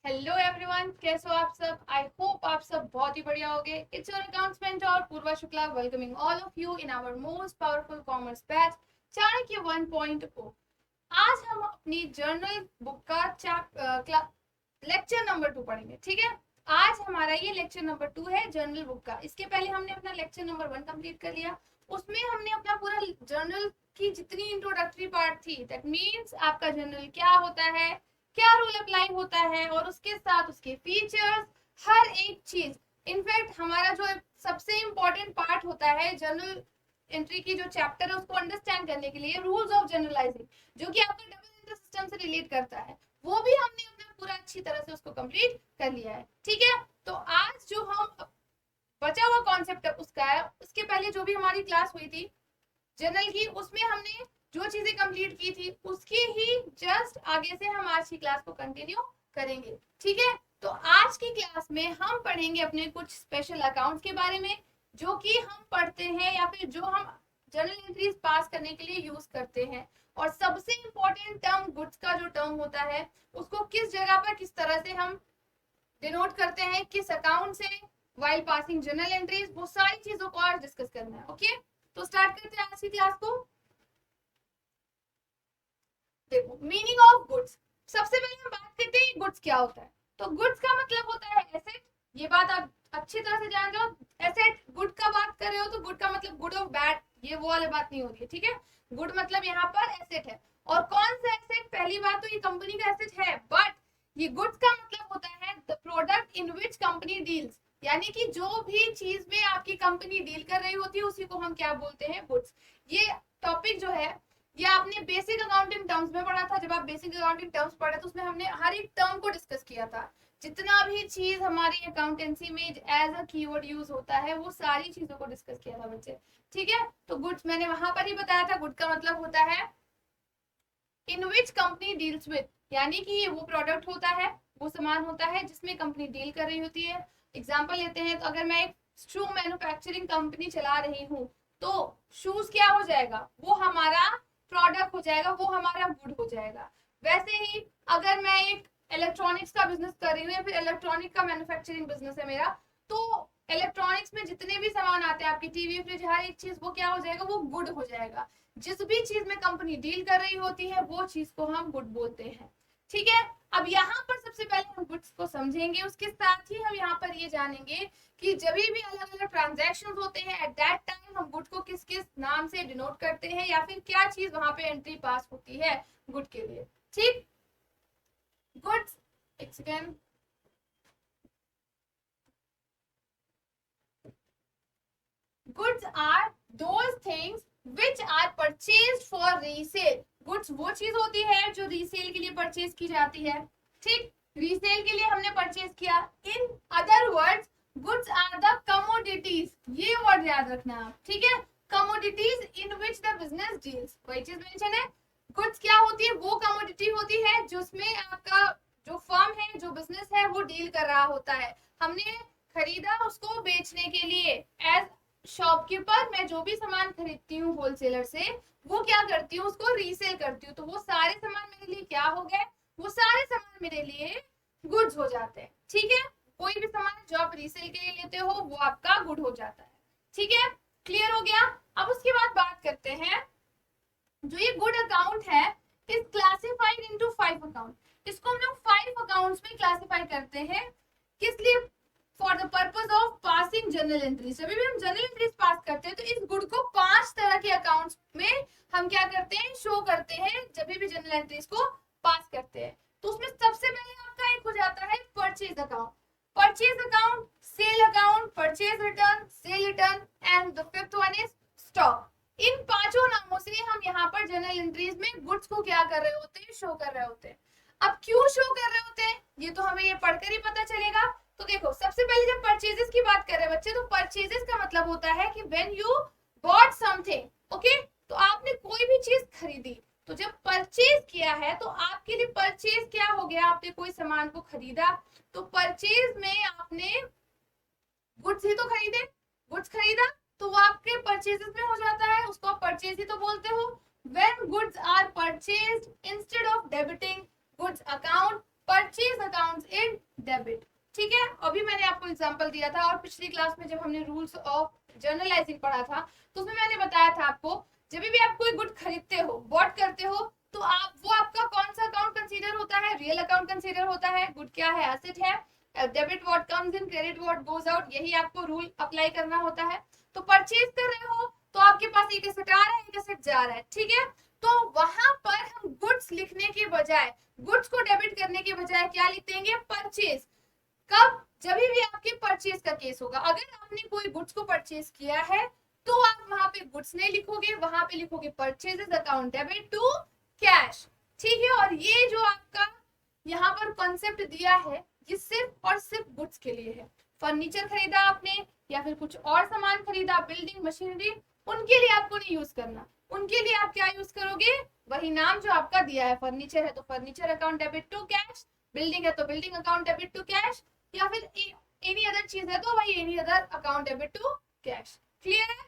Hello everyone, कैसे हो आप सब। आई होप आप सब बहुत ही बढ़िया होगे। It's your accounts mentor Purva Shukla welcoming all of you in our most powerful commerce batch Chanakya 1.0। आज हम अपनी जर्नल बुक का लेक्चर नंबर 2 पढ़ेंगे। ठीक है, आज हमारा ये लेक्चर नंबर 2 है जर्नल बुक का। इसके पहले हमने अपना लेक्चर नंबर 1 कंप्लीट कर लिया। उसमें हमने अपना पूरा जर्नल की जितनी इंट्रोडक्टरी पार्ट थी, दैट मीन्स आपका जर्नल क्या होता है, क्या रूल अप्लाई होता है और उसके साथ उसके फीचर्स, हर एक चीज। इनफैक्ट हमारा जो सबसे इंपॉर्टेंट पार्ट होता है जर्नल एंट्री की जो चैप्टर है उसको अंडरस्टैंड करने के लिए, रूल्स ऑफ जर्नलाइजिंग, जो कि आपका डबल एंट्री सिस्टम से रिलेट करता है, वो भी हमने अपना पूरा अच्छी तरह से उसको कंप्लीट कर लिया है। ठीक है, तो आज जो हम बचा हुआ कॉन्सेप्ट है उसका है, उसके पहले जो भी हमारी क्लास हुई थी जर्नल की, उसमें हमने जो चीजें कंप्लीट की थी उसकी ही जस्ट आगे से हम आज की क्लास को कंटिन्यू करेंगे। ठीक है, तो आज की क्लास में हम पढ़ेंगे अपने कुछ स्पेशल अकाउंट्स के बारे में, जो कि हम पढ़ते हैं या फिर जो हम जर्नल एंट्रीज पास करने के लिए यूज करते हैं। और सबसे इंपॉर्टेंट टर्म गुड्स का जो टर्म होता है, उसको किस जगह पर किस तरह से हम डिनोट करते हैं, किस अकाउंट से, वाइल पासिंग जर्नल एंट्रीज, वो सारी चीजों को आज डिस्कस करना है। ओके, तो स्टार्ट करते हैं आज की क्लास को। देखो, मीनिंग ऑफ गुड्स। सबसे पहले हम बात करते हैं गुड्स क्या होता है। तो गुड्स का मतलब होता है एसेट। ये बात आप अच्छी तरह से जान जाओ। एसेट गुड का बात कर रहे हो तो गुड का मतलब गुड और बैड, ये वो वाली बात नहीं होती है। ठीक है, गुड मतलब यहाँ पर एसेट है। और कौन सा एसेट? पहली बात तो ये कंपनी का एसेट है, बट ये गुड्स का मतलब होता है the product in which company deals, यानी कि जो भी चीज में आपकी कंपनी डील कर रही होती है उसी को हम क्या बोलते हैं? गुड्स। ये टॉपिक जो है ये आपने बेसिक अकाउंटिंग टर्म्स में पढ़ा था। जब आप बेसिक अकाउंटिंग टर्म्स पढ़े तो उसमें हमने हर एक टर्म को डिस्कस किया था। जितना भी चीज हमारी अकाउंटेंसी में एज अ कीवर्ड यूज होता है वो सारी चीजों को डिस्कस किया था बच्चे। ठीक है, तो गुड्स मैंने वहां पर ही बताया था। गुड का मतलब होता है इन विच कंपनी डील्स विद, यानी कि ये वो प्रोडक्ट होता है, वो सामान होता है जिसमें कंपनी डील कर रही होती है। एग्जाम्पल लेते हैं तो अगर मैं एक शू मैन्युफैक्चरिंग कंपनी चला रही हूँ तो शूज क्या हो जाएगा? वो हमारा प्रोडक्ट हो जाएगा, वो हमारा गुड हो जाएगा। वैसे ही अगर मैं एक इलेक्ट्रॉनिक्स का बिजनेस कर रही हूँ या फिर इलेक्ट्रॉनिक का मैन्युफैक्चरिंग बिजनेस है मेरा, तो इलेक्ट्रॉनिक्स में जितने भी सामान आते हैं, आपकी टीवी फ्रिज हर एक चीज, वो क्या हो जाएगा? वो गुड हो जाएगा। जिस भी चीज में कंपनी डील कर रही होती है वो चीज को हम गुड बोलते हैं। ठीक है, अब यहाँ पर सबसे पहले हम गुड्स को समझेंगे, उसके साथ ही हम यहाँ पर ये जानेंगे कि जब भी अलग अलग ट्रांजैक्शन होते हैं एट दैट टाइम हम गुड को किस किस नाम से डिनोट करते हैं या फिर क्या चीज वहां पे एंट्री पास होती है गुड के लिए। ठीक, गुड्स, एक second. Goods are those things which are purchased for resale. Goods वो चीज होती है जो रीसेल के लिए परचेज की जाती है। ठीक, रीसेल के लिए हमने परचेज किया। In other words goods are the commodities, ये वर्ड याद रखना आप। ठीक है, commodities in which the business deals, कोई चीज मेंशन है। गुड्स क्या होती है? वो कमोडिटी होती है जिसमें आपका जो फर्म है, जो बिजनेस है, वो डील कर रहा होता है। हमने खरीदा उसको बेचने के लिए। एज शॉपकीपर मैं जो भी सामान खरीदती हूँ होलसेलर से, वो क्या करती हूँ? उसको रीसेल करती हूँ। तो वो सारे सामान मेरे लिए क्या हो गए? वो सारे सामान मेरे लिए गुड्स हो जाते हैं। ठीक है, कोई भी सामान जो आप रीसेल के लिए लेते हो वो आपका गुड हो जाता है। ठीक है, क्लियर हो गया। अब उसके बाद बात करते हैं, जो ये गुड अकाउंट है इज क्लासिफाइड इनटू 5 अकाउंट। इसको हम लोग 5 अकाउंट्स में क्लासिफाई करते हैं। किस लिए? For the purpose of passing journal entries. जब भी हम जर्नल एंट्रीज पास करते हैं तो इस गुड को 5 तरह के अकाउंट्स में हम क्या करते हैं? शो करते हैं जब भी जर्नल एंट्रीज को पास करते हैं। तो उसमें सबसे पहले आपका एक हो जाता है purchase account. Purchase account, sale account, purchase return, sale return and the fifth one is stock. इन पांचों नामों से हम यहाँ पर जर्नल एंट्रीज में गुड्स को क्या कर रहे होते हैं? शो कर रहे होते हैं। अब क्यों शो कर रहे होते हैं ये तो हमें ये पढ़कर ही पता चलेगा। तो देखो, सबसे पहले जब परचेजेस की बात कर रहे हैं बच्चे, तो परचेजेस का मतलब होता है कि when you bought something, okay, तो आपने कोई भी चीज खरीदी, तो जब परचेज किया है तो आपके लिए परचेज क्या हो गया? आपने कोई सामान को खरीदा, तो परचेज में आपने गुड्स ही तो खरीदे, गुड्स खरीदा तो वो आपके परचेजेस में हो जाता है, उसको आप परचेज ही तो बोलते हो। When goods are purchased instead of debiting goods account, purchase accounts इन एग्जांपल दिया था, और पिछली क्लास में जब हमने रूल्स ऑफ जर्नलाइजिंग पढ़ा था तो उसमें मैंने बताया था आपको, जब भी आप कोई गुड खरीदते हो, बॉट करते हो, तो आप वो आपका कौन सा अकाउंट कंसीडर होता है? रियल अकाउंट कंसीडर होता है। गुड क्या है? एसेट है। Debit what comes in, credit what goes out, यही आपको रूल अप्लाई करना होता है। तो परचेज कर रहे हो तो आपके पास एक एसेट आ रहा है, एक एसेट जा रहा है, ठीक है। तो वहां पर हम गुड्स लिखने के बजाय, गुड्स को डेबिट करने के बजाय क्या लिख देंगे? परचेज। कब? जब भी आपके परचेज का केस होगा। अगर आपने कोई गुड्स को परचेज किया है तो आप वहां पे गुड्स नहीं लिखोगे, वहां पे लिखोगे purchases account debit to cash, ठीक है। और ये जो आपका यहाँ पर कॉन्सेप्ट दिया है ये सिर्फ और सिर्फ गुड्स के लिए है। फर्नीचर खरीदा आपने या फिर कुछ और सामान खरीदा, बिल्डिंग मशीनरी, उनके लिए आपको नहीं यूज करना। उनके लिए आप क्या यूज करोगे? वही नाम जो आपका दिया है, फर्नीचर है तो furniture account debit to cash, building है तो building account debit to cash, या फिर एनी अदर चीज है तो वही any other account debit to cash. Clear है?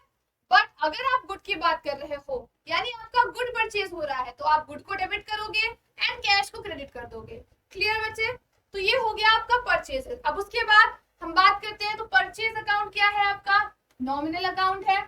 बट अगर आप गुड की बात कर रहे हो, यानी आपका गुड परचेज हो रहा है, तो आप गुड को डेबिट करोगे एंड कैश को क्रेडिट कर दोगे। क्लियर बच्चे? तो ये हो गया आपका परचेज। अब उसके बाद हम बात करते हैं, तो परचेज अकाउंट क्या है आपका? नॉमिनल अकाउंट है,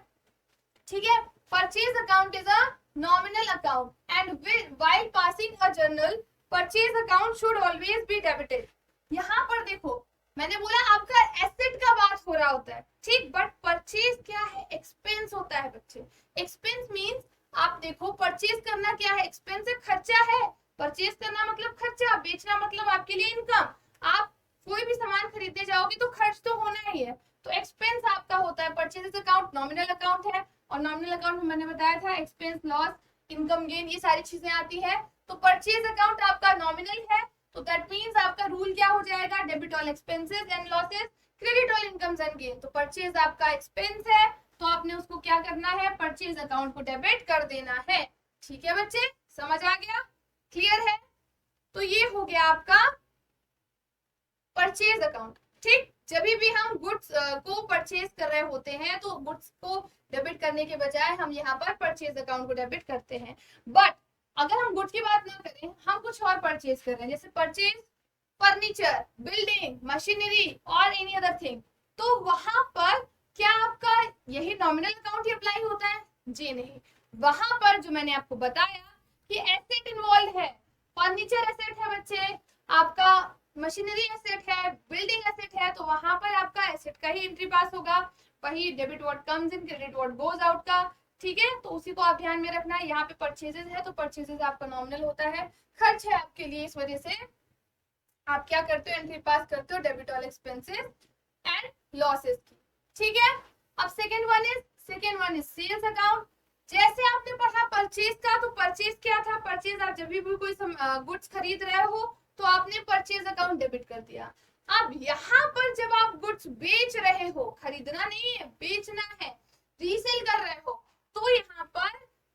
ठीक है। Purchase account is a nominal account and while passing a journal purchase account should always be debited. यहाँ पर देखो, मैंने बोला आपका एसेट का बात हो रहा होता है, ठीक, बट परचेज क्या है? एक्सपेंस होता है बच्चे। एक्सपेंस मींस आप देखो, परचेज करना क्या है? एक्सपेंस है, खर्चा है। परचेज करना मतलब खर्चा, बेचना मतलब आपके लिए इनकम। आप कोई भी सामान खरीदने जाओगे तो खर्च तो होना ही है, तो एक्सपेंस आपका होता है। परचेज अकाउंट नॉमिनल अकाउंट है, और नॉमिनल अकाउंट में मैंने बताया था एक्सपेंस, लॉस, इनकम, गेन, ये सारी चीजें आती है। तो परचेज अकाउंट आपका नॉमिनल है, तो दैट मींस आपका रूल क्या हो जाएगा? Debit all expenses and losses, credit all incomes and gain. तो परचेज आपका एक्सपेंस है, तो आपने उसको क्या करना है? परचेज अकाउंट को डेबिट कर देना है। ठीक है बच्चे, समझ आ गया? क्लियर है? तो ये हो गया आपका परचेज अकाउंट, ठीक। जब भी हम गुड्स को परचेज कर रहे होते हैं तो गुड्स को डेबिट करने के बजाय हम यहाँ पर परचेज अकाउंट को डेबिट करते हैं। बट अगर हम गुड्स की बात ना करें, हम कुछ और परचेज कर रहे हैं, जैसे परचेज फर्नीचर, बिल्डिंग, मशीनरी और एनी अदर थिंग, तो वहां पर क्या आपका यही नॉमिनल अकाउंट ही अप्लाई होता है? जी नहीं। वहां पर जो मैंने आपको बताया कि एसेट इन्वॉल्व है, फर्नीचर एसेट है बच्चे, आपका मशीनरी एसेट है, बिल्डिंग एसेट है, तो वहां पर आपका एसेट का ही एंट्री पास होगा, वही debit what comes in, credit what goes out का, ठीक है। तो उसी को आप ध्यान में रखना है। यहाँ पे परचेजेस है तो परचेजेस आपका नॉमिनल होता है, खर्च है आपके लिए, इस वजह से आप क्या करते हो? एंट्री पास करते हो debit all expenses and losses की, ठीक है। अब second one is sales account. जैसे आपने पढ़ा परचेज का, तो परचेज क्या था? परचेज आप जब भी कोई गुड्स खरीद रहे हो तो आपने परचेज अकाउंट डेबिट कर दिया। अब यहाँ पर जब आप गुड्स बेच रहे हो, खरीदना नहीं है, बेचना है, रीसेल कर रहे हो, तो यहाँ पर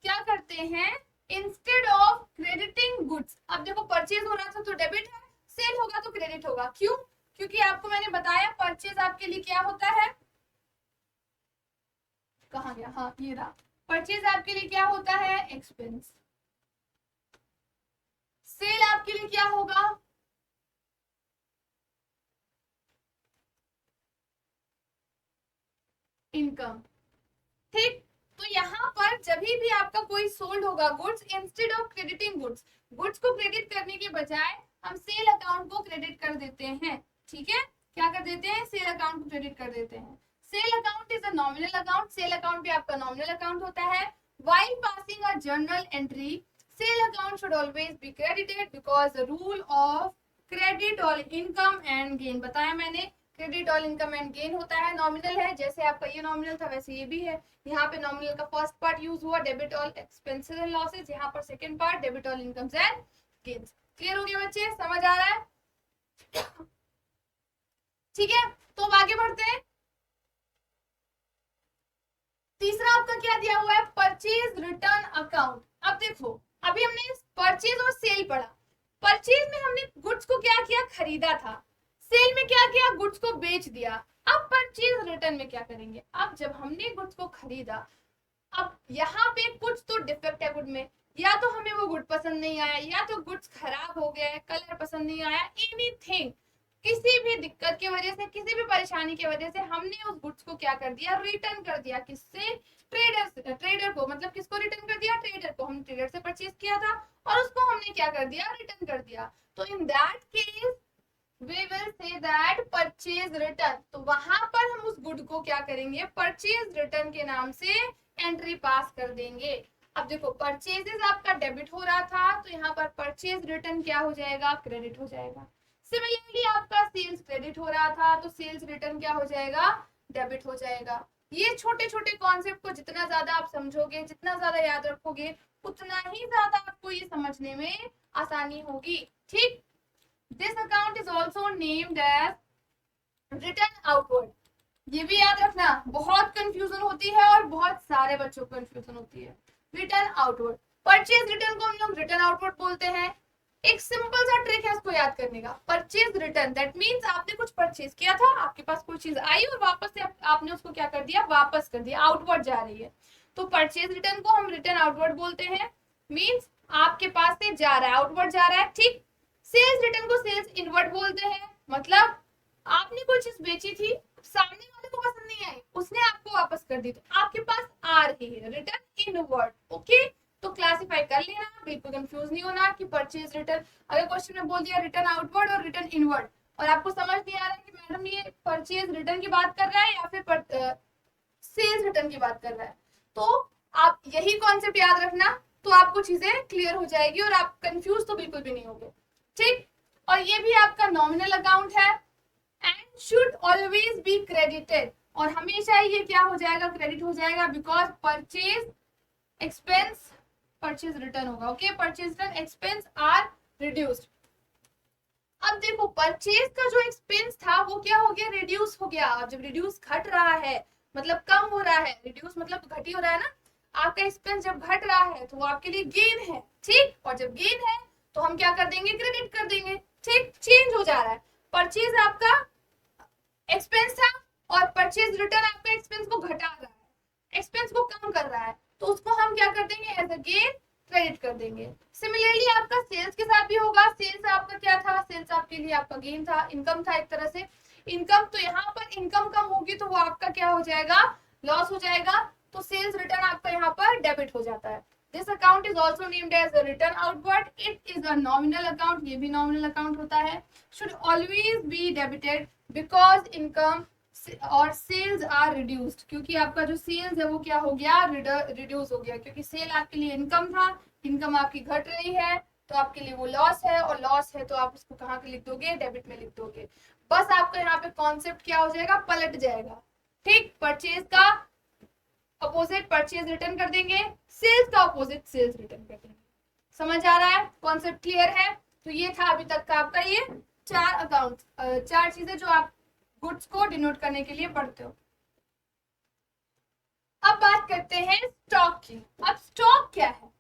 क्या करते हैं? इंस्टेड ऑफ क्रेडिटिंग गुड्स, अब देखो परचेज हो रहा था तो डेबिट है, सेल होगा तो क्रेडिट होगा। क्यों? क्योंकि आपको मैंने बताया परचेज आपके लिए क्या होता है, कहाँ गया, हाँ ये रहा, परचेज आपके लिए क्या होता है? एक्सपेंस। सेल आपके लिए क्या होगा? इनकम, ठीक। तो यहाँ पर जब भी आपका कोई सोल्ड होगा goods, instead of crediting goods, goods को क्रेडिट करने के बजाय हम सेल अकाउंट को क्रेडिट कर देते हैं, ठीक है। क्या कर देते हैं? सेल अकाउंट को क्रेडिट कर देते हैं। Sale account is a nominal account, sale account भी आपका नॉमिनल अकाउंट होता है। While passing a journal entry, sale account should always be credited because the rule of credit all income and gain, बताया मैंने, credit all income and gain होता है, nominal है, जैसे आपका ये नॉमिनल था वैसे ये भी है। यहाँ पे नॉमिनल का फर्स्ट पार्ट यूज हुआ debit all expenses and losses, यहाँ पर second part debit all incomes and gains. Clear हो गया बच्चे? समझ आ रहा है? ठीक है, तो अब आगे बढ़ते हैं। तीसरा आपका क्या दिया हुआ है? Purchase return account. अब देखो, अभी हमने परचेज और सेल पढ़ा। परचेज में हमने गुड्स को क्या किया? खरीदा था। सेल में क्या किया? गुड्स को बेच दिया। अब परचेज रिटर्न में क्या करेंगे? अब जब हमने गुड्स को खरीदा, अब यहाँ पे कुछ तो डिफेक्ट है गुड में, या तो हमें वो गुड पसंद नहीं आया, या तो गुड्स खराब हो गए, कलर पसंद नहीं आया, एनीथिंग, किसी भी दिक्कत की वजह से, किसी भी परेशानी की वजह से हमने उस गुड्स को क्या कर दिया, रिटर्न कर दिया। किससे? ट्रेडर को। मतलब किसको रिटर्न कर दिया? ट्रेडर को। हम ट्रेडर से परचेज किया था और उसको हमने क्या कर दिया? रिटर्न कर दिया। तो in that case we will say that purchase return। तो वहां पर हम उस गुड को क्या करेंगे? परचेज रिटर्न के नाम से एंट्री पास कर देंगे। अब देखो परचेजेस आपका डेबिट हो रहा था, तो यहाँ पर परचेज रिटर्न क्या हो जाएगा? क्रेडिट हो जाएगा। सिमिलरली आपका सेल्स क्रेडिट हो रहा था, तो सेल्स रिटर्न क्या हो जाएगा? डेबिट हो जाएगा। ये छोटे छोटे कॉन्सेप्ट को जितना ज्यादा आप समझोगे, जितना ज्यादा याद रखोगे, उतना ही ज्यादा आपको ये समझने में आसानी होगी। ठीक। This account is also named as return outward। ये भी याद रखना, बहुत कंफ्यूजन होती है और बहुत सारे बच्चों को कंफ्यूजन होती है। रिटर्न आउटवर्ड, परचेज रिटर्न को हम लोग रिटर्न आउटवर्ड बोलते हैं। एक सिंपल सा ट्रिक है इसको याद करने का। परचेज रिटर्न दैट मींस आपने कुछ परचेज किया था, आपके पास कोई चीज आई और वापस से आपने उसको क्या कर दिया? वापस कर दिया, आउटवर्ड जा रही है। तो परचेज रिटर्न को हम रिटर्न आउटवर्ड बोलते हैं। मींस आपके पास से जा रहा है, आउटवर्ड जा रहा है। ठीक। सेल्स रिटर्न को सेल्स इनवर्ड बोलते हैं। मतलब आपने कोई चीज बेची थी, सामने वाले को पसंद नहीं आई, उसने आपको वापस कर दी, तो आपके पास आ रही है, रिटर्न इनवर्ड। ओके। तो क्लासिफाई कर लेना, बिल्कुल कंफ्यूज नहीं होना कि परचेज रिटर्न। अगर क्वेश्चन में बोल दिया रिटर्न आउटवर्ड और रिटर्न इनवर्ड और आपको समझ नहीं आ रहा है कि मैडम ये परचेज रिटर्न की बात कर रहा है या फिर सेल्स रिटर्न की बात कर रहा है, तो आप यही कॉन्सेप्ट याद रखना, तो आपको चीजें क्लियर हो जाएगी और आप कंफ्यूज तो बिल्कुल भी नहीं होगे। ठीक। और ये भी आपका नॉमिनल अकाउंट है and should always be credited. और हमेशा ये क्या हो जाएगा? क्रेडिट हो जाएगा, because purchase expense purchase return होगा। Okay. Purchase return expense are reduced. अब देखो परचेज का जो एक्सपेंस था वो क्या हो गया? रिड्यूस हो गया। जब रिड्यूस घट रहा है मतलब कम हो रहा है, रिड्यूस मतलब घट ही हो रहा है ना। आपका एक्सपेंस जब घट रहा है तो वो आपके लिए गेन है। ठीक। और जब गेन है तो हम क्या कर देंगे? क्रेडिट कर देंगे। ठीक। चेंज हो जा रहा है। परचेज आपका एक्सपेंस था और परचेज रिटर्न आपका एक्सपेंस को घटा रहा है, एक्सपेंस को कम कर रहा है, तो उसको हम क्या कर देंगे? एज अ गेन क्रेडिट कर देंगे। सिमिलरली आपका सेल्स के साथ भी होगा। सेल्स आपका क्या था? सेल्स आपके लिए आपका गेन था, इनकम था एक तरह से। इनकम, तो यहाँ पर इनकम कम होगी तो वो आपका क्या हो जाएगा? लॉस हो जाएगा। तो सेल्स रिटर्न आपका यहाँ पर डेबिट हो जाता है। This account is also named as return outward. It is a nominal account. ये भी नॉमिनल अकाउंट होता है। Should always be debited because income और सेल्स आर रिड्यूस्ड। क्योंकि आपका जो सेल्स है वो क्या हो गया? रिड्यूस हो गया। क्योंकि सेल आपके लिए इनकम था, इनकम आपकी घट रही है तो आपके लिए वो लॉस है, और लॉस है तो आप उसको कहाँ के लिख दोगे? डेबिट में लिख दोगे। बस आपका यहाँ पे कॉन्सेप्ट क्या हो जाएगा? पलट जाएगा। ठीक। परचेज का अपोजिट परचेज रिटर्न कर देंगे, सेल्स का अपोजिट सेल्स रिटर्न कर देंगे। समझ आ रहा है? कॉन्सेप्ट क्लियर है? तो ये था अभी तक का आपका ये चार अकाउंट, चार चीजें जो आप गुड्स को डिनोट करने के लिए पढ़ते हो। अब बात करते हैं स्टॉक की। अब स्टॉक क्या है?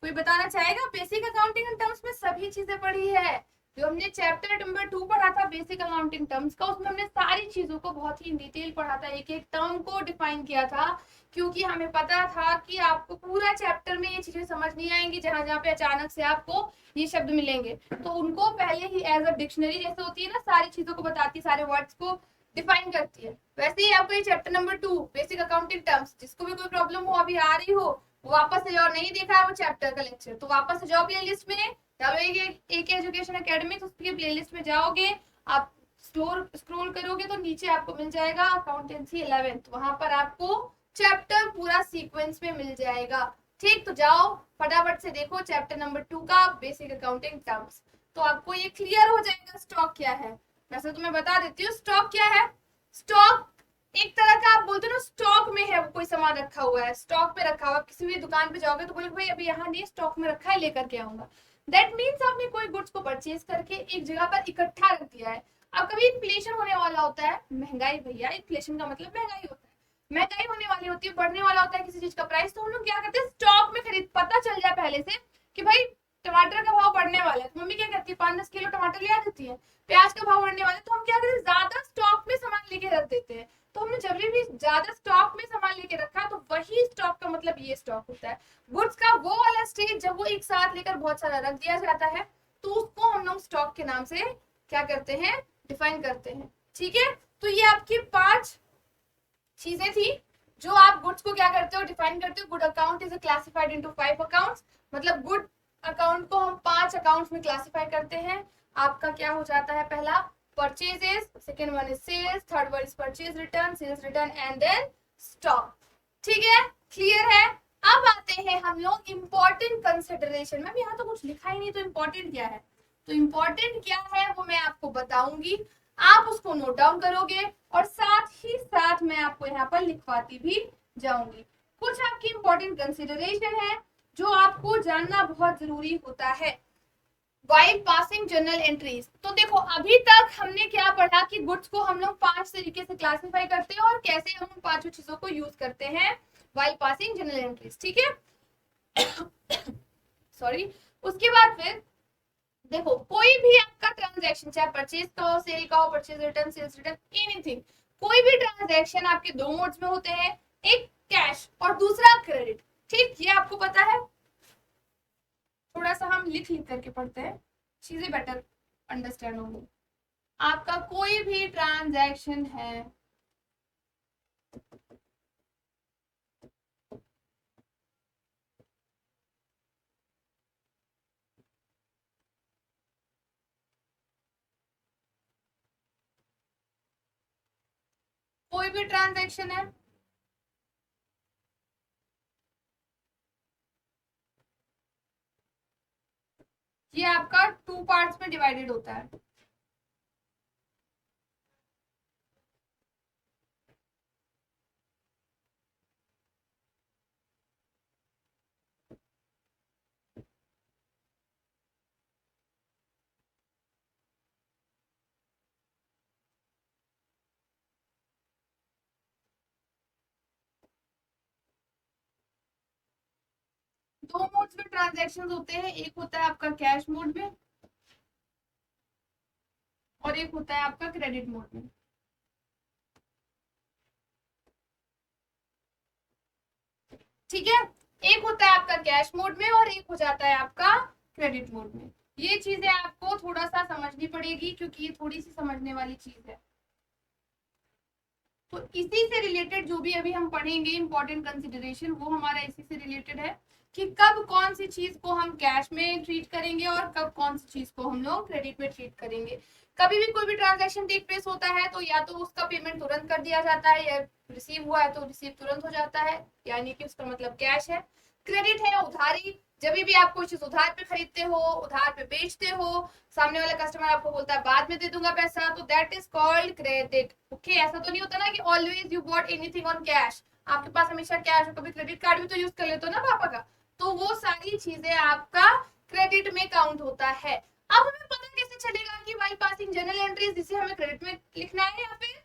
कोई बताना चाहेगा? बेसिक अकाउंटिंग टर्म्स में सभी चीजें पढ़ी है। जो हमने चैप्टर नंबर 2 पढ़ा था बेसिक अकाउंटिंग टर्म्स का, उसमें हमने सारी चीजों को बहुत ही डिटेल पढ़ा था, एक एक टर्म को डिफाइन किया था, क्योंकि हमें पता था कि आपको पूरा चैप्टर में ये चीजें समझ नहीं आएंगी। जहां जहां पे अचानक से आपको ये शब्द मिलेंगे तो उनको पहले ही एज अ डिक्शनरी जैसे होती है ना, सारी चीजों को बताती, सारे वर्ड्स को डिफाइन करती है, वैसे ही आपको ये chapter number 2 basic accounting terms, जिसको भी कोई प्रॉब्लम हो अभी आ रही हो, वापस से जाओ, नहीं देखा है वो चैप्टर का लेक्चर तो वापस से जाओ प्लेलिस्ट में, एक एजुकेशन एकेडमी, तो उसकी प्लेलिस्ट में जाओगे आप, स्क्रॉल करोगे तो नीचे आपको मिल जाएगा अकाउंटेंसी 11th, वहां पर आपको चैप्टर पूरा सीक्वेंस में मिल जाएगा। ठीक। तो जाओ फटाफट से देखो चैप्टर नंबर 2 का बेसिक अकाउंटिंग टर्म्स, तो आपको ये क्लियर हो जाएगा स्टॉक क्या है। वैसे तो मैं बता देती हूँ स्टॉक क्या है। स्टॉक एक तरह का आप बोलते हो ना, स्टॉक में है वो कोई सामान रखा हुआ है, स्टॉक पे रखा हुआ, किसी भी दुकान पे जाओगे तो बोलोगे भाई अभी यहाँ नहीं, स्टॉक में रखा है, लेकर के आऊंगा। दैट मीन्स आपने कोई गुड्स को परचेज करके एक जगह पर इकट्ठा रख दिया है। अब कभी इन्फ्लेशन होने वाला होता है, महंगाई, भैया इन्फ्लेशन का मतलब महंगाई होता है, महंगाई होने वाली होती है, बढ़ने वाला होता है किसी चीज का प्राइस, तो हम लोग क्या करते हैं स्टॉक में खरीद, पता चल जाए पहले से कि भाई टमाटर का भाव बढ़ने वाला है, तो मम्मी क्या करती है 5-10 किलो टमाटर ले आ देती है। प्याज का भाव बढ़ने वाला है तो हम क्या करते हैं ज्यादा स्टॉक में सामान लेके रख देते हैं। तो हमने जब भी ज्यादा स्टॉक में सामान लेके रखा तो वही स्टॉक का मतलब ये स्टॉक होता है। गुड्स का वो वाला स्टेज जब वो एक साथ लेकर बहुत सारा रख दिया जाता है तो उसको हम लोग स्टॉक के नाम से क्या करते हैं, डिफाइन करते हैं। ठीक है, तो ये आपकी 5 चीजें थी जो आप गुड्स को क्या करते हो, डिफाइन करते हो। Good account is classified into 5 accounts, मतलब गुड अकाउंट को हम 5 अकाउंट्स में क्लासिफाई करते हैं। आपका क्या हो जाता है, पहला purchases, second one is sales, third one is purchase return, sales return and then stock. ठीक है, क्लियर है। अब आते हैं हम लोग इम्पोर्टेंट कंसिडरेशन में। यहाँ तो कुछ लिखा ही नहीं, तो इम्पोर्टेंट क्या है, तो इम्पोर्टेंट क्या है वो मैं आपको बताऊंगी, आप उसको नोट डाउन करोगे और साथ ही साथ मैं आपको यहाँ पर लिखवाती भी जाऊंगी। कुछ आपकी इंपॉर्टेंट कंसिडरेशन है जो आपको जानना बहुत जरूरी होता है वाइल पासिंग जर्नल एंट्रीज। तो देखो अभी तक हमने क्या पढ़ा कि गुड्स को हम लोग 5 तरीके से क्लासिफाई करते हैं और कैसे हम 5 चीजों को यूज करते हैं वाइल पासिंग जर्नल एंट्रीज। ठीक है सॉरी। उसके बाद फिर देखो कोई भी आपका ट्रांजैक्शन, चाहे परचेज का हो, सेल का हो, purchase return, sales return, anything, कोई भी ट्रांजैक्शन आपके 2 मोड्स में होते हैं, एक कैश और दूसरा क्रेडिट। ठीक, ये आपको पता है। थोड़ा सा हम लिख लिख करके पढ़ते हैं, चीजें बेटर अंडरस्टैंड होंगी। आपका कोई भी ट्रांजैक्शन है, कोई भी ट्रांजैक्शन है, ये आपका 2 पार्ट्स में डिवाइडेड होता है। दो मोड्स में ट्रांजैक्शन होते हैं, एक होता है आपका कैश मोड में और एक होता है आपका क्रेडिट मोड में। ठीक है, एक होता है आपका कैश मोड में और एक हो जाता है आपका क्रेडिट मोड में। ये चीजें आपको थोड़ा सा समझनी पड़ेगी क्योंकि ये थोड़ी सी समझने वाली चीज है। तो इसी से रिलेटेड जो भी अभी हम पढ़ेंगे इंपॉर्टेंट कंसिडरेशन, वो हमारा इसी से रिलेटेड है कि कब कौन सी चीज को हम कैश में ट्रीट करेंगे और कब कौन सी चीज को हम लोग क्रेडिट में ट्रीट करेंगे। कभी भी कोई भी ट्रांजैक्शन टेक प्लेस होता है तो या तो उसका पेमेंट तुरंत कर दिया जाता है, या रिसीव हुआ है तो रिसीव तुरंत हो जाता है, यानी कि उसका मतलब कैश है। क्रेडिट है उधारी, जब भी आप कोई चीज उधार पे खरीदते हो, उधार पे बेचते हो, सामने वाला कस्टमर आपको बोलता है बाद में दे दूंगा पैसा, तो that is called credit. Okay, ऐसा तो नहीं होता ना कि always you bought anything on cash, आपके पास हमेशा कैश हो, कभी क्रेडिट कार्ड भी तो यूज कर लेते हो ना पापा का, तो वो सारी चीजें आपका क्रेडिट में काउंट होता है। अब हमें पता कैसे चलेगा कि वाइल पासिंग जर्नल एंट्रीज जिसे हमें क्रेडिट में लिखना है या फिर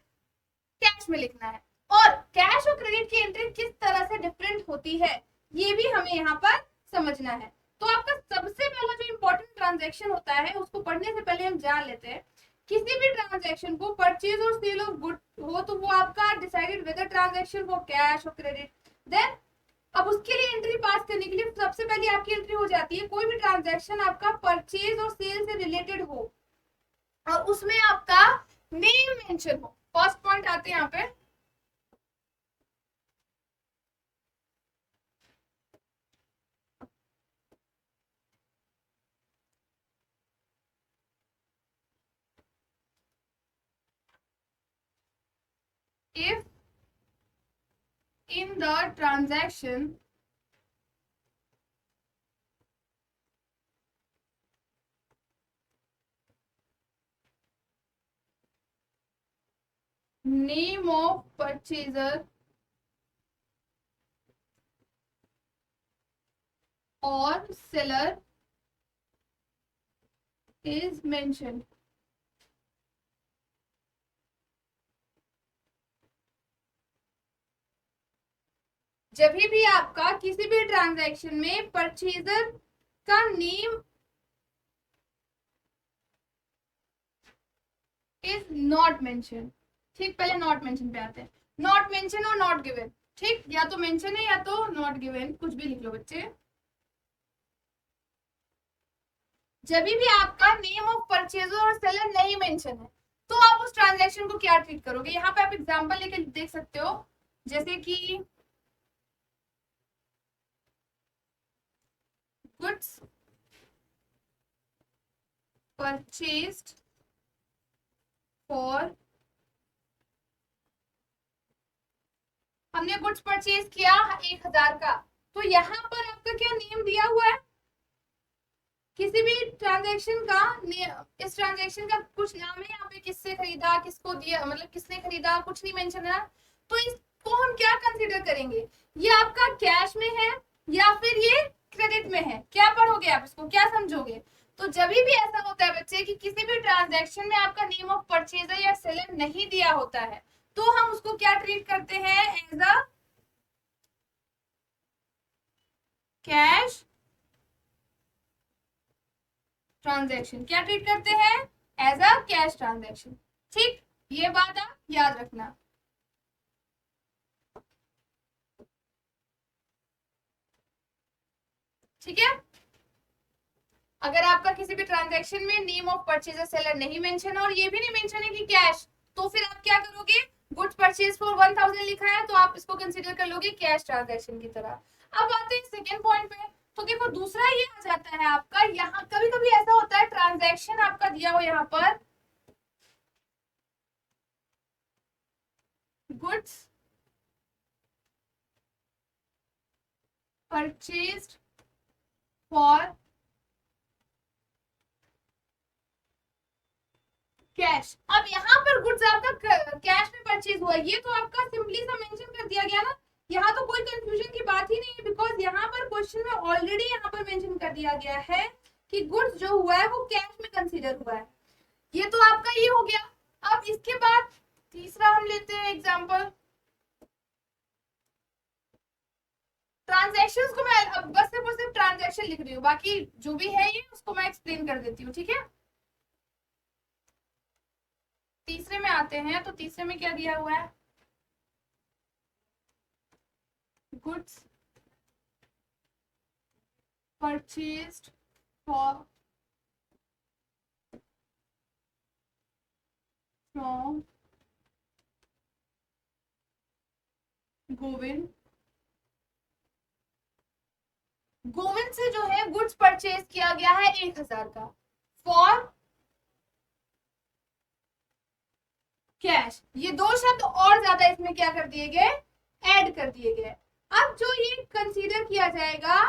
कैश में लिखना है, और कैश और क्रेडिट की एंट्री किस तरह से डिफरेंट होती है ये भी हमें यहाँ पर समझना है। तो आपका सबसे पहला जो इंपॉर्टेंट ट्रांजैक्शन होता है उसको पढ़ने से पहले हम जान लेते हैं, किसी भी ट्रांजैक्शन को परचेज और सेल ऑफ गुड हो तो वो आपका decided weather transaction for cash और क्रेडिट। देन अब उसके लिए एंट्री पास करने के लिए सबसे पहले आपकी एंट्री हो जाती है, कोई भी ट्रांजैक्शन आपका परचेज और सेल से रिलेटेड हो और उसमें आपका नेम मेंशन हो। फर्स्ट पॉइंट आते हैं यहाँ पे, if in the transaction name of purchaser or seller is mentioned, जब भी आपका किसी भी ट्रांजैक्शन में परचेजर का नेम इज नॉट मेंशन। ठीक, पहले नॉट मेंशन पे आते हैं। नॉट मेंशन और नॉट गिवन, ठीक, या तो मेंशन है या तो नॉट गिवन, कुछ भी लिख लो बच्चे। जब भी आपका नेम ऑफ परचेजर और सेलर नहीं मेंशन है तो आप उस ट्रांजैक्शन को क्या ट्रीट करोगे। यहाँ पे आप एग्जांपल लेके देख सकते हो, जैसे कि गुड्स परचेज्ड फॉर, हमने गुड्स परचेज किया 1000 का, तो यहाँ पर आपका क्या नेम दिया हुआ है, किसी भी ट्रांजैक्शन का इस ट्रांजैक्शन का कुछ नाम है यहाँ पे, किससे खरीदा, किसको दिया, मतलब किसने खरीदा, कुछ नहीं मेंशन है। तो इसको हम क्या कंसीडर करेंगे, ये आपका कैश में है या फिर ये क्रेडिट में है, क्या पढ़ोगे आप इसको, क्या समझोगे। तो जब भी ऐसा होता है बच्चे कि किसी भी ट्रांजैक्शन में आपका नेम ऑफ परचेजर या सेलर नहीं दिया होता है तो हम उसको क्या ट्रीट करते हैं, एज अ कैश ट्रांजैक्शन। क्या ट्रीट करते हैं, एज अ कैश ट्रांजैक्शन। ठीक, ये बात आप याद रखना। ठीक है, अगर आपका किसी भी ट्रांजैक्शन में नेम ऑफ परचेजर सेलर नहीं मेंशन और ये भी नहीं मेंशन है कि कैश, तो फिर आप क्या करोगे, गुड्स परचेज फॉर 1000 लिखा है तो आप इसको कंसीडर कर लोगे कैश ट्रांजैक्शन की तरह। अब आते हैं सेकेंड पॉइंट पे। तो देखो दूसरा ये आ जाता है आपका, यहाँ कभी कभी ऐसा होता है ट्रांजैक्शन आपका दिया हो यहाँ पर गुड्स परचेज्ड फॉर कैश। अब यहाँ पर गुड्स आपका कैश में परचेज हुआ, ये तो आपका सिंपली सा मेंशन कर दिया गया ना, यहाँ तो कोई कंफ्यूजन की बात ही नहीं है, बिकॉज यहाँ पर क्वेश्चन में ऑलरेडी यहाँ पर मेंशन कर दिया गया है कि गुड्स जो हुआ है वो कैश में कंसीडर हुआ है। ये तो आपका ये हो गया। अब इसके बाद तीसरा हम लेते हैं एग्जाम्पल। ट्रांजेक्शन को मैं अब बस सिर्फ और सिर्फ ट्रांजेक्शन लिख रही हूँ, बाकी जो भी है ये उसको मैं एक्सप्लेन कर देती हूँ। ठीक है, तीसरे में आते हैं। तो तीसरे में क्या दिया हुआ है, goods purchased for from Govind. Govind से जो है गुड्स परचेज किया गया है 1000 का फॉर कैश। ये दो शब्द और ज्यादा इसमें क्या कर दिए गए, ऐड कर दिए गए। अब जो ये कंसीडर किया जाएगा,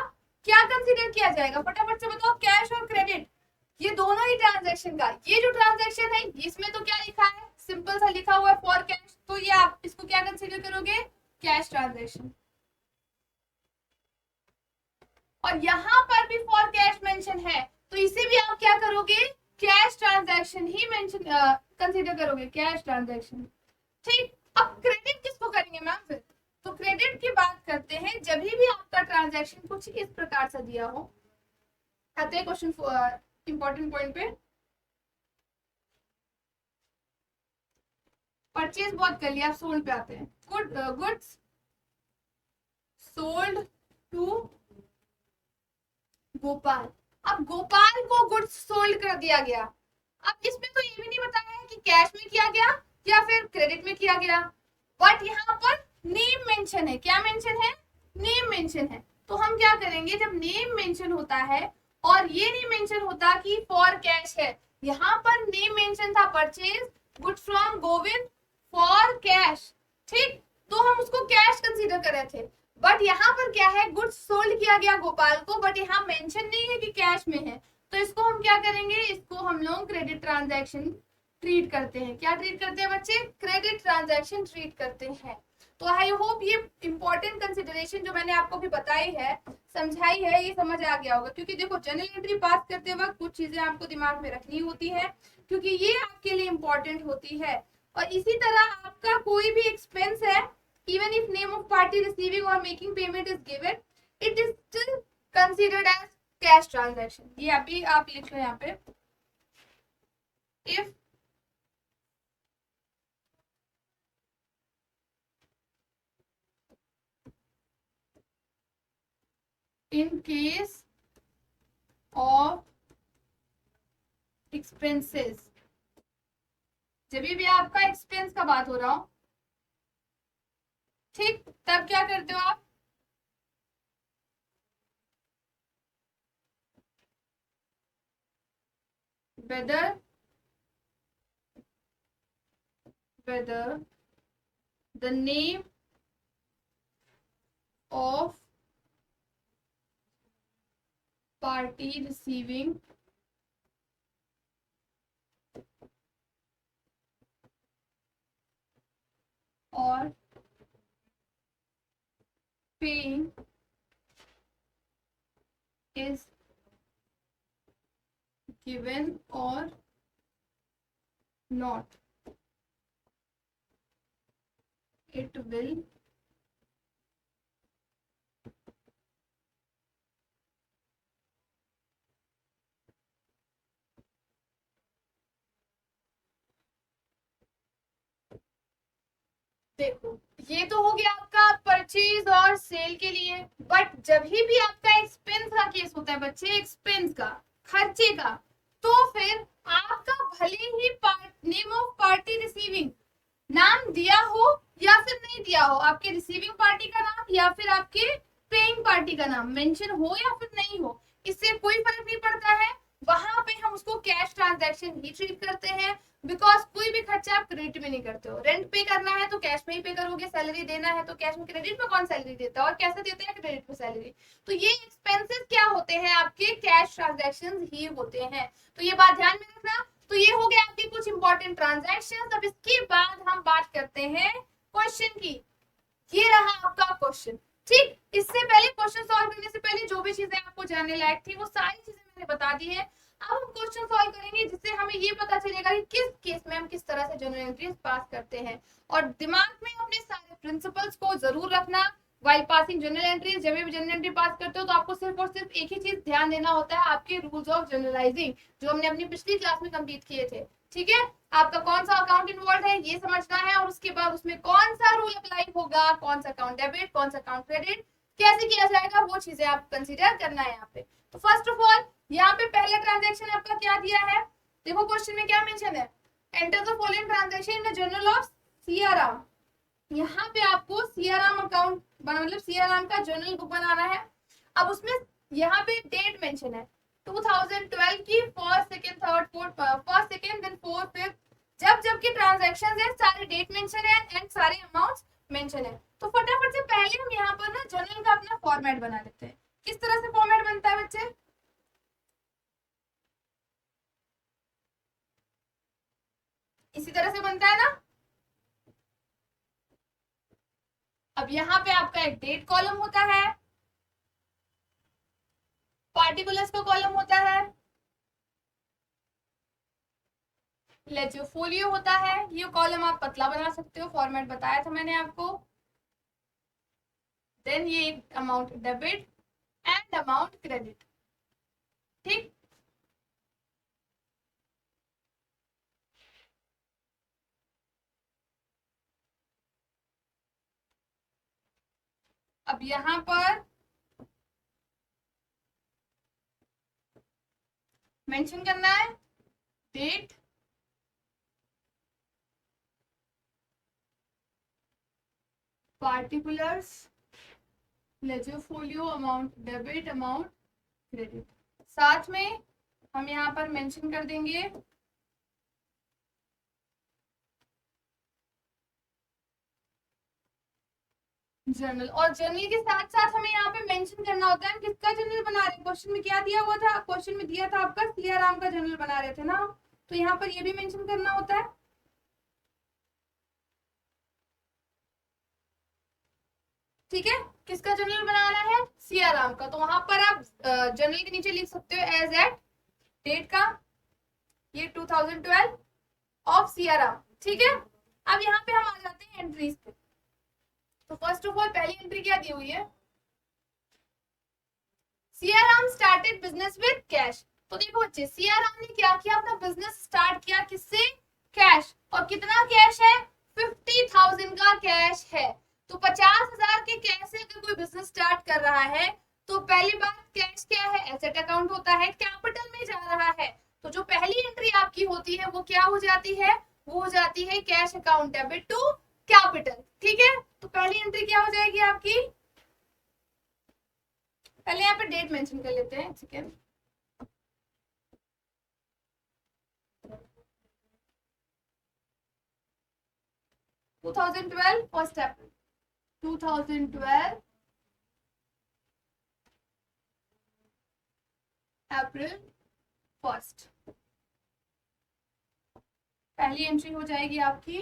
क्या कंसीडर किया जाएगा, फटाफट से बताओ, कैश और क्रेडिट, ये दोनों ही ट्रांजैक्शन का, ये जो ट्रांजैक्शन है इसमें तो क्या लिखा है, सिंपल सा लिखा हुआ है फॉर कैश, तो ये आप इसको क्या कंसीडर करोगे, कैश ट्रांजैक्शन। और यहाँ पर भी फॉर कैश मेंशन है तो इसे भी आप क्या करोगे, कैश ट्रांजैक्शन ही मेंशन कंसीडर करोगे, कैश ट्रांजैक्शन। ठीक, अब क्रेडिट किसको करेंगे मैम फिर, तो क्रेडिट की बात करते हैं जब भी आपका ट्रांजैक्शन कुछ इस प्रकार से दिया हो। आते हैं क्वेश्चन इंपॉर्टेंट पॉइंट पे। परचेज बहुत कर लिया, सोल्ड पे आते हैं। Goods sold to Gopal. अब गोपाल को गुड्स सोल्ड कर दिया गया। अब इसमें तो ये भी नहीं बताया है कि कैश में किया गया या फिर क्रेडिट में किया गया, बट यहाँ पर नेम मेंशन है। क्या मेंशन है, नेम मेंशन है। तो हम क्या करेंगे, जब नेम मेंशन होता है और ये नहीं मेंशन होता कि फॉर कैश है, यहाँ पर नेम मेंशन था purchase goods from Govind for cash. ठीक, तो हम उसको कैश कंसीडर कर रहे थे, बट यहाँ पर क्या है, गुड्स सोल्ड किया गया गोपाल को, बट यहाँ मेंशन नहीं है कि कैश में है, तो इसको हम क्या करेंगे, इसको हम लोग क्रेडिट ट्रांजैक्शन ट्रीट करते हैं। क्या ट्रीट करते हैं बच्चे, क्रेडिट ट्रांजैक्शन ट्रीट करते हैं। तो आई होप ये इंपॉर्टेंट कंसिडरेशन जो मैंने आपको भी बताई है, समझाई है, ये समझ आ गया होगा। क्योंकि देखो जनरल एंट्री पास करते वक्त कुछ चीजें आपको दिमाग में रखनी होती है, क्योंकि ये आपके लिए इंपॉर्टेंट होती है। और इसी तरह आपका कोई भी एक्सपेंस है, even if name of party receiving or making payment is given, it is still considered as cash transaction। ये अभी आप लिख लो यहाँ पे, if in case of expenses, जब भी आपका एक्सपेंस का बात हो रहा हो, ठीक, तब क्या करते हो आप, whether the name of party receiving or paying is given or not, it will देखो, ये तो हो गया आपका परचेज और सेल के लिए, बट जब भी आपका एक्सपेंस का केस होता है बच्चे, एक्सपेंस का, खर्चे का, तो फिर आपका भले ही नेम ऑफ पार्टी रिसीविंग नाम दिया हो या फिर नहीं दिया हो, आपके रिसीविंग पार्टी का नाम या फिर आपके पेइंग पार्टी का नाम मेंशन हो या फिर नहीं हो, इससे कोई फर्क नहीं पड़ता है, वहां पे हम उसको कैश ट्रांजैक्शन ही ट्रीट करते हैं, बिकॉज कोई भी खर्चा आप क्रेडिट में नहीं करते हो, रेंट पे करना है तो कैश में ही पे करोगे, सैलरी देना है तो कैश में, क्रेडिट में कौन सैलरी देता है और कैसे देते हैं, क्रेडिट में सैलरी, तो ये एक्सपेंसेस क्या होते हैं, आपके कैश ट्रांजैक्शन ही होते हैं, तो ये बात ध्यान में रखना। तो ये हो गया आपके कुछ इंपॉर्टेंट ट्रांजैक्शन। अब इसके बाद हम बात करते हैं क्वेश्चन की, ये रहा आपका क्वेश्चन, ठीक, इससे पहले क्वेश्चन सॉल्व करने से पहले जो भी चीजें आपको जानने लायक थी वो सारी चीजें मैंने बता दी है। अब हम क्वेश्चन सॉल्व करेंगे जिससे हमें ये पता चलेगा कि किस केस में हम किस तरह से जनरल एंट्रीज पास करते हैं, और दिमाग में अपने सारे प्रिंसिपल्स को जरूर रखना वाइल पासिंग जनरल एंट्रीज। जब भी जनरल एंट्री पास करते हो तो आपको सिर्फ और सिर्फ एक ही चीज ध्यान देना होता है, आपके रूल्स ऑफ जनरलाइजिंग जो हमने अपनी पिछली क्लास में कंप्लीट किए थे, ठीक है, आपका कौन सा अकाउंट इन्वॉल्व है ये समझना है, और उसके बाद उसमें कौन सा रूल अप्लाई होगा, कौन सा अकाउंट डेबिट, कौन सा अकाउंट क्रेडिट, कैसे किया जाएगा, वो चीजें आप कंसीडर करना है यहाँ पे। तो फर्स्ट ऑफ ऑल यहाँ पे पहला ट्रांजैक्शन आपका क्या दिया है, देखो क्वेश्चन में क्या मेंशन है, enter the following transaction in the journal of Siyaram, यहाँ पे आपको सियाराम अकाउंट मतलब सियाराम का जर्नल बुक बनाना है। अब उसमें यहाँ पे डेट मेंशन है 2012 की first second third fourth, first second then fourth fifth, जब की ट्रांजैक्शंस है सारे डेट मेंशन है एंड सारे अमाउंट्स मेंशन है। तो फटाफट से पहले हम यहाँ पर ना जर्नल का अपना फॉर्मेट बना लेते हैं। किस तरह से फॉर्मेट बनता है बच्चे, इसी तरह से बनता है ना। अब यहाँ पे आपका एक डेट कॉलम होता है, पार्टिकुलर्स का कॉलम होता है, लेजर फोलियो होता है, ये कॉलम आप पतला बना सकते हो, फॉर्मेट बताया था मैंने आपको, देन ये amount debit and amount credit, ठीक। अब यहाँ पर मेंशन करना है date, particulars, ledger folio, amount debit, amount credit, साथ में हम यहाँ पर मेंशन कर देंगे जर्नल, और जर्नल के साथ साथ हमें यहाँ पे मेंशन करना होता है किसका जर्नल बना रहे हैं। क्वेश्चन में क्या दिया हुआ था, क्वेश्चन में दिया था आपका सियाराम का जर्नल बना रहे थे ना, तो यहाँ पर ये भी मेंशन करना होता है, ठीक है, किसका जर्नल बनाना है, सियाराम का। तो वहां पर आप जर्नल के नीचे लिख सकते हो एज एट डेट का ये 2012 ऑफ सियाराम, ठीक है। अब यहाँ पे हम आ जाते हैं एंट्रीज पे। तो फर्स्ट ऑफ ऑल पहली एंट्री क्या दी हुई है, Siyaram started business with cash. तो देखो बच्चे, सियाराम ने क्या किया, अपना बिजनेस स्टार्ट किया किससे, कैश, और कितना कैश है, 50,000 का कैश है। तो 50,000 के कैश से अगर कोई बिजनेस स्टार्ट कर रहा है तो पहली बात कैश क्या है, एसेट अकाउंट होता है, कैपिटल में जा रहा है, तो जो पहली एंट्री आपकी होती है वो क्या हो जाती है, वो हो जाती है cash account debit to capital. ठीक है, तो पहली एंट्री क्या हो जाएगी आपकी, पहले यहाँ पे डेट मेंशन कर लेते हैं, second 2012 first April 2012 April first, पहली एंट्री हो जाएगी आपकी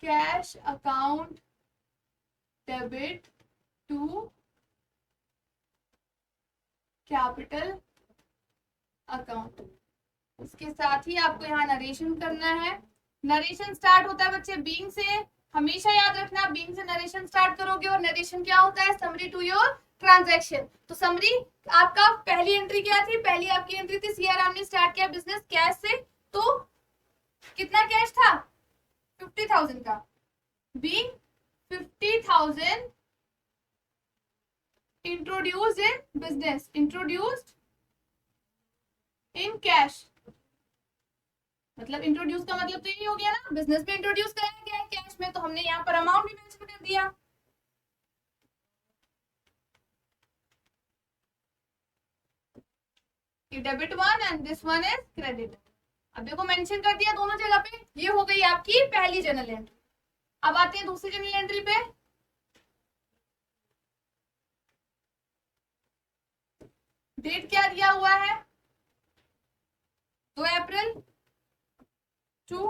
cash account debit to capital account. इसके साथ ही आपको यहाँ नरेशन करना है। नरेशन स्टार्ट होता है बच्चे बीइंग से, हमेशा याद रखना बीइंग से नरेशन स्टार्ट करोगे, और नरेशन क्या होता है, समरी टू योर ट्रांजैक्शन। तो समरी आपका पहली एंट्री क्या थी, पहली आपकी एंट्री थी सीआरएम ने स्टार्ट किया बिजनेस कैश से, तो कितना कैश था 50,000 का, being 50,000 introduced in business, introduced in cash, मतलब इंट्रोड्यूस का मतलब तो यही हो गया ना, बिजनेस में इंट्रोड्यूस कराया गया है कैश में, तो हमने यहाँ पर अमाउंट भी मेंशन कर दिया। Debit one and this one is credit. अब देखो मेंशन कर दिया दोनों जगह पे, ये हो गई आपकी पहली जनरल एंट्री। अब आते हैं दूसरी जनरल एंट्री पे। डेट क्या दिया हुआ है, 2 April to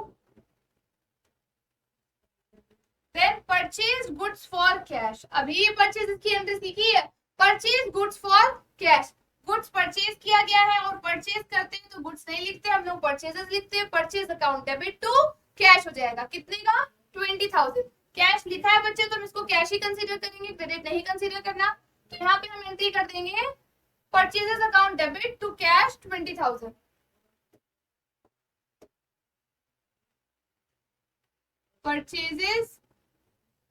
then purchase goods for cash. अभी ये परचेज की एंट्री सीखी है, purchase goods for cash, goods purchase किया गया है, और परचेज करते हैं तो गुड्स नहीं लिखते हम लोग, परचेजेस लिखते हैं। Purchase account debit to cash हो जाएगा, कितने का 20,000। कैश लिखा है बच्चे तो हम इसको कैश ही कंसीडर करेंगे, क्रेडिट नहीं कंसीडर करना। तो यहाँ पे हम एंट्री कर देंगे purchases account debit to cash 20,000। Purchases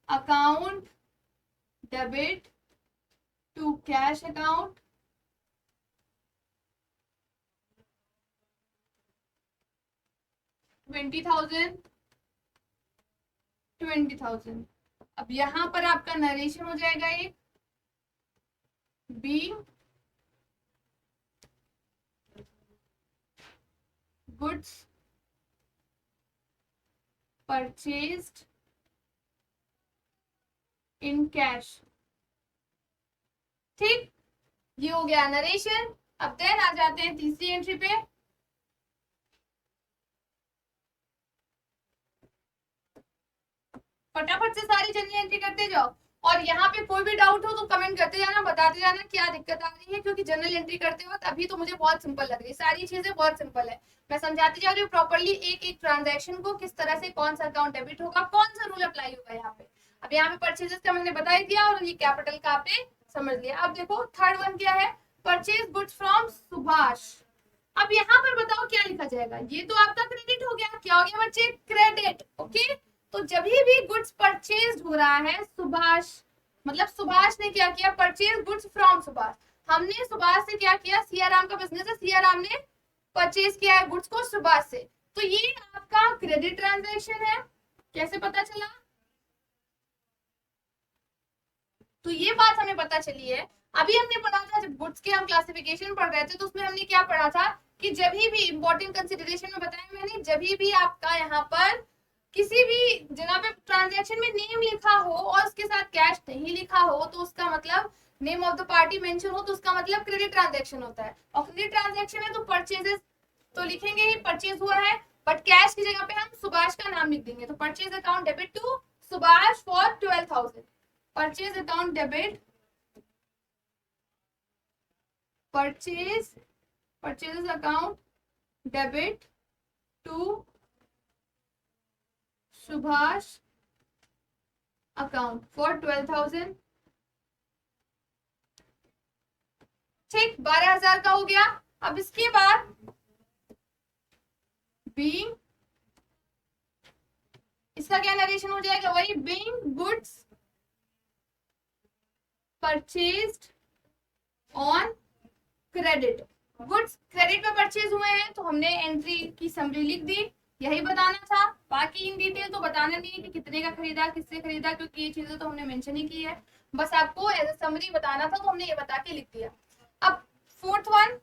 account debit to cash account 20,000 20,000। अब यहां पर आपका नरेशन हो जाएगा एक be goods purchased in cash. ठीक, ये हो गया नरेशन। अब देन आ जाते हैं तीसरी एंट्री पे। फटाफट से सारी जनरल एंट्री करते जाओ, और यहाँ पे कोई भी डाउट हो तो कमेंट करते जाना, बताते जाना क्या दिक्कत आ रही है, क्योंकि जनरल एंट्री करते वक्त अभी तो मुझे बहुत सिंपल लग रही है, सारी चीजें बहुत सिंपल है, मैं समझाती जा रही हूँ प्रॉपरली एक एक ट्रांजैक्शन को, किस तरह से कौन सा अकाउंट डेबिट होगा, कौन सा रूल अप्लाई होगा यहाँ पे। अब यहाँ पे परचेजेस का मैंने बता ही दिया, और ये कैपिटल का आपने समझ लिया। अब देखो थर्ड वन क्या है, परचेज गुड्स फ्रॉम सुभाष। अब यहाँ पर बताओ क्या लिखा जाएगा, ये तो आपका क्रेडिट हो गया, क्या हो गया बच्चे, क्रेडिट। ओके, तो जब भी गुड्स परचेज हो रहा है सुभाष, मतलब सुभाष ने क्या किया, परचेज गुड्स फ्रॉम सुभाष, हमने सुभाष से क्या किया, सियाराम का बिजनेस है, सियाराम ने परचेज किया है गुड्स को सुभाष से, तो ये आपका क्रेडिट ट्रांजैक्शन है। कैसे पता चला, तो ये बात हमें पता चली है। अभी हमने पढ़ा था जब गुड्स के हम क्लासिफिकेशन पढ़ रहे थे, तो उसमें हमने क्या पढ़ा था कि जब भी इंपॉर्टेंट कंसिडरेशन में बताया मैंने, जब भी आपका यहाँ पर किसी भी जगह पे ट्रांजैक्शन में नेम लिखा हो और उसके साथ कैश नहीं लिखा हो, तो उसका मतलब name of the party mention हो, तो उसका मतलब क्रेडिट ट्रांजैक्शन होता है। और क्रेडिट ट्रांजैक्शन है तो परचेजेस तो लिखेंगे ही, परचेज हुआ है, बट कैश की जगह पे हम सुभाष का नाम लिख देंगे। तो purchase account debit to Subhash for 12,000, purchase account debit, purchase account debit to Subhash account for 12,000। ठीक, 12,000 का हो गया। अब इसके बाद बीइंग, इसका क्या नरेशन हो जाएगा, वही being goods purchased on credit. Goods credit पे परचेज हुए हैं तो हमने एंट्री की समरी लिख दी, यही बताना था। बाकी इन डिटेल तो बताना नहीं है कि कितने का खरीदा, किससे खरीदा, क्योंकि ये चीजें तो हमने मेंशन ही की है। बस आपको एज ए समरी बताना था तो हमने ये बता के लिख दिया। अब फोर्थ वन,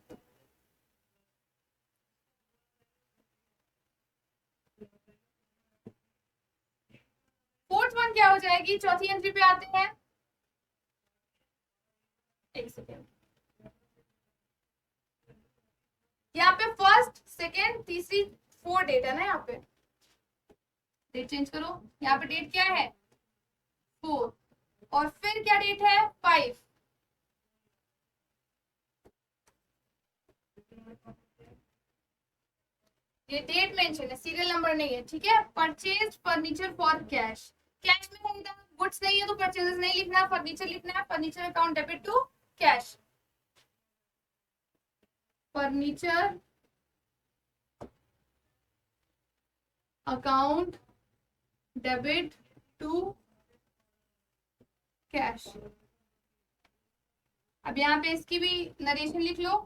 क्या हो जाएगी, चौथी एंट्री पे आते हैं। एक सेकेंड, यहाँ पे फर्स्ट सेकेंड तीसरी 4 डेट है ना, यहाँ पे डेट चेंज करो, यहाँ पे डेट क्या है 4 और फिर क्या डेट है 5। ये डेट मेंशन है, सीरियल नंबर नहीं है, ठीक है। Purchase furniture for cash, cash में खरीदा, गुड्स नहीं है तो परचेजेस नहीं लिखना, फर्नीचर लिखना है, furniture account debit to cash, furniture account debit to cash. अब यहाँ पे इसकी भी नरेशन लिख लो।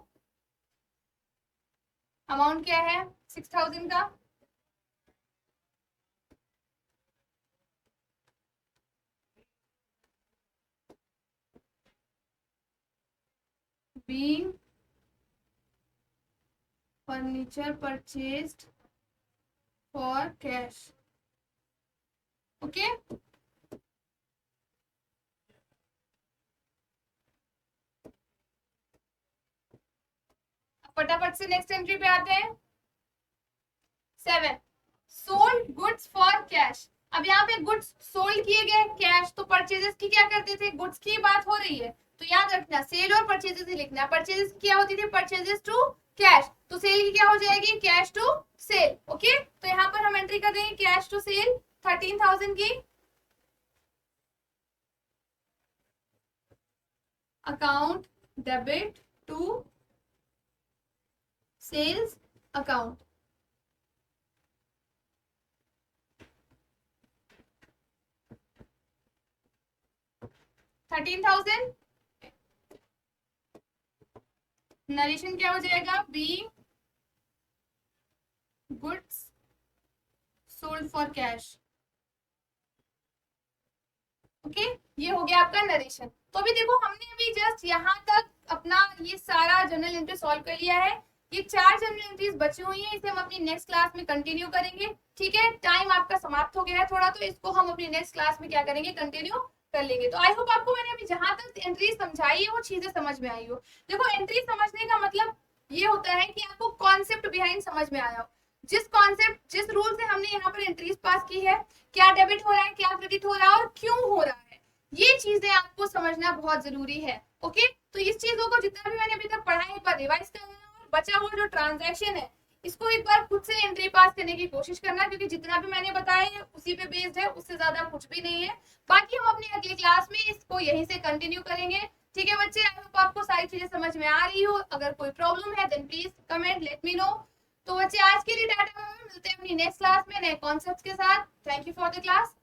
अमाउंट क्या है 6000 का, being furniture purchased for cash, okay। फटाफट से नेक्स्ट एंट्री पे आते हैं। 7 सोल्ड गुड्स फॉर कैश। अब यहाँ पे गुड्स सोल्ड किए गए, कैश तो परचेजेस की क्या करते थे, गुड्स की बात हो रही है तो याद रखना सेल और परचेजेस ही लिखना। परचेजेस क्या होती थी, परचेजेस टू कैश, तो सेल की क्या हो जाएगी, कैश टू सेल, ओके। तो यहाँ पर हम एंट्री कर देंगे कैश टू सेल 13,000 की, account debit to sales account, 13,000। Narration क्या हो जाएगा, be goods sold for cash, okay. ये हो गया आपका नरेशन। तो अभी देखो हमने अभी जस्ट यहाँ तक अपना ये सारा जर्नल एंट्री सॉल्व कर लिया है। ये 4 जर्नल एंट्रीज बची हुई हैं, इसे हम अपनी नेक्स्ट क्लास में कंटिन्यू करेंगे, ठीक है। टाइम आपका समाप्त हो गया है थोड़ा, तो इसको हम अपनी नेक्स्ट क्लास में क्या करेंगे, कंटिन्यू कर लेंगे। तो आई होप आपको मैंने अभी जहां तक एंट्री समझाई है वो चीजें समझ में आई हो। देखो एंट्री समझने का मतलब ये होता है कि आपको कॉन्सेप्ट बिहाइंड समझ में आया हो। जिस कॉन्सेप्ट, जिस रूल से हमने यहाँ पर एंट्रीज पास की है, क्या डेबिट हो रहा है, क्या क्रेडिट हो रहा है और क्यों हो रहा है, ये चीजें आपको समझना बहुत जरूरी है, ओके। तो इस चीजों को जितना भी मैंने अभी तक पढ़ा है एक बार रिवाइज करना, और बचा हुआ जो ट्रांजैक्शन है इसको एक बार खुद से एंट्री पास करने की कोशिश करना, क्योंकि जितना भी मैंने बताया है उसी पे बेस्ड है, उससे ज्यादा कुछ भी नहीं है। बाकी हम अपनी अगली क्लास में इसको यहीं से कंटिन्यू करेंगे, ठीक है बच्चे। आई होप आपको सारी चीजें समझ में आ रही हो। अगर कोई प्रॉब्लम है then please comment let me know. तो बच्चे आज के लिए टाटा, मिलते हैं अपनी नेक्स्ट क्लास में नए कॉन्सेप्ट्स के साथ। Thank you for the class.